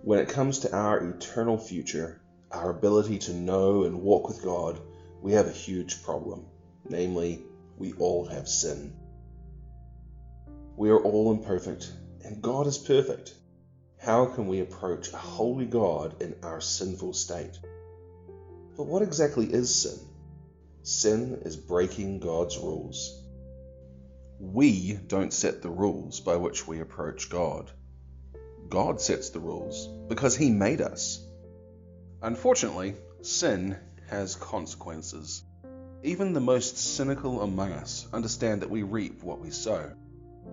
When it comes to our eternal future, our ability to know and walk with God, we have a huge problem. Namely, we all have sin. We are all imperfect, and God is perfect. How can we approach a holy God in our sinful state? But what exactly is sin? Sin is breaking God's rules. We don't set the rules by which we approach God. God sets the rules because He made us. Unfortunately, sin has consequences. Even the most cynical among us understand that we reap what we sow,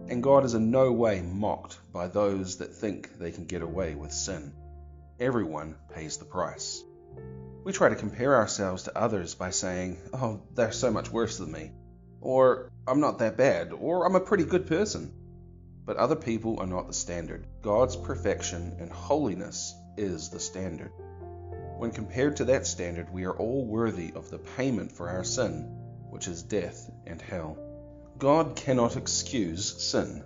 and God is in no way mocked by those that think they can get away with sin. Everyone pays the price. We try to compare ourselves to others by saying, "Oh, they're so much worse than me," or "I'm not that bad," or "I'm a pretty good person." But other people are not the standard. God's perfection and holiness is the standard. When compared to that standard, we are all worthy of the payment for our sin, which is death and hell. God cannot excuse sin.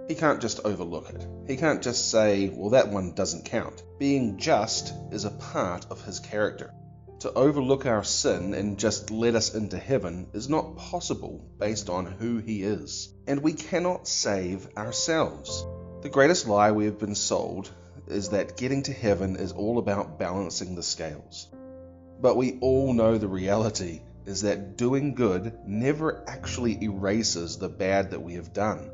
He can't just overlook it. He can't just say, "Well, that one doesn't count." Being just is a part of His character. To overlook our sin and just let us into heaven is not possible based on who He is. And we cannot save ourselves. The greatest lie we have been sold is that getting to heaven is all about balancing the scales. But we all know the reality is that doing good never actually erases the bad that we have done.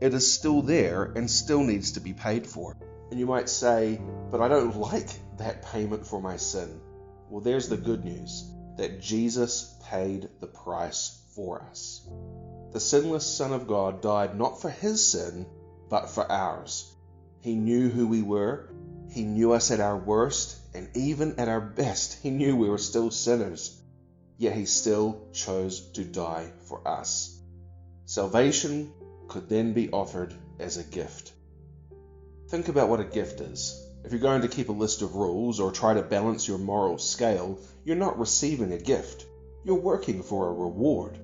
It is still there and still needs to be paid for. And you might say, "But I don't like that payment for my sin." Well, there's the good news, that Jesus paid the price for us. The sinless Son of God died not for His sin, but for ours. He knew who we were. He knew us at our worst, and even at our best, He knew we were still sinners. Yet He still chose to die for us. Salvation could then be offered as a gift. Think about what a gift is. If you're going to keep a list of rules or try to balance your moral scale, you're not receiving a gift. You're working for a reward.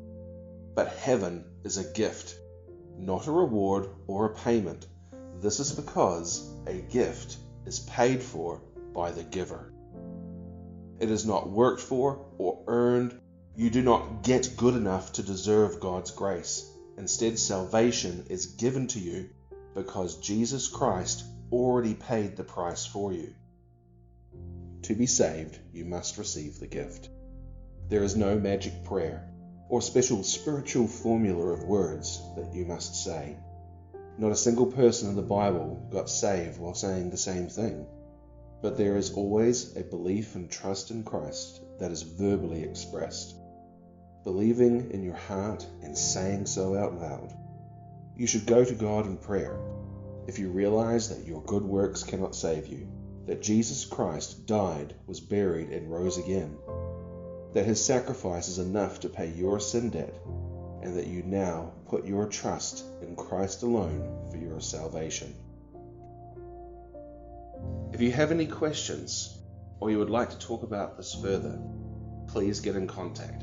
But heaven is a gift, not a reward or a payment. This is because a gift is paid for by the giver. It is not worked for or earned. You do not get good enough to deserve God's grace. Instead, salvation is given to you because Jesus Christ already paid the price for you. To be saved, you must receive the gift. There is no magic prayer or special spiritual formula of words that you must say. Not a single person in the Bible got saved while saying the same thing. But there is always a belief and trust in Christ that is verbally expressed. Believing in your heart and saying so out loud. You should go to God in prayer. If you realize that your good works cannot save you, that Jesus Christ died, was buried, and rose again, that His sacrifice is enough to pay your sin debt, and that you now put your trust in Christ alone for your salvation. If you have any questions, or you would like to talk about this further, please get in contact.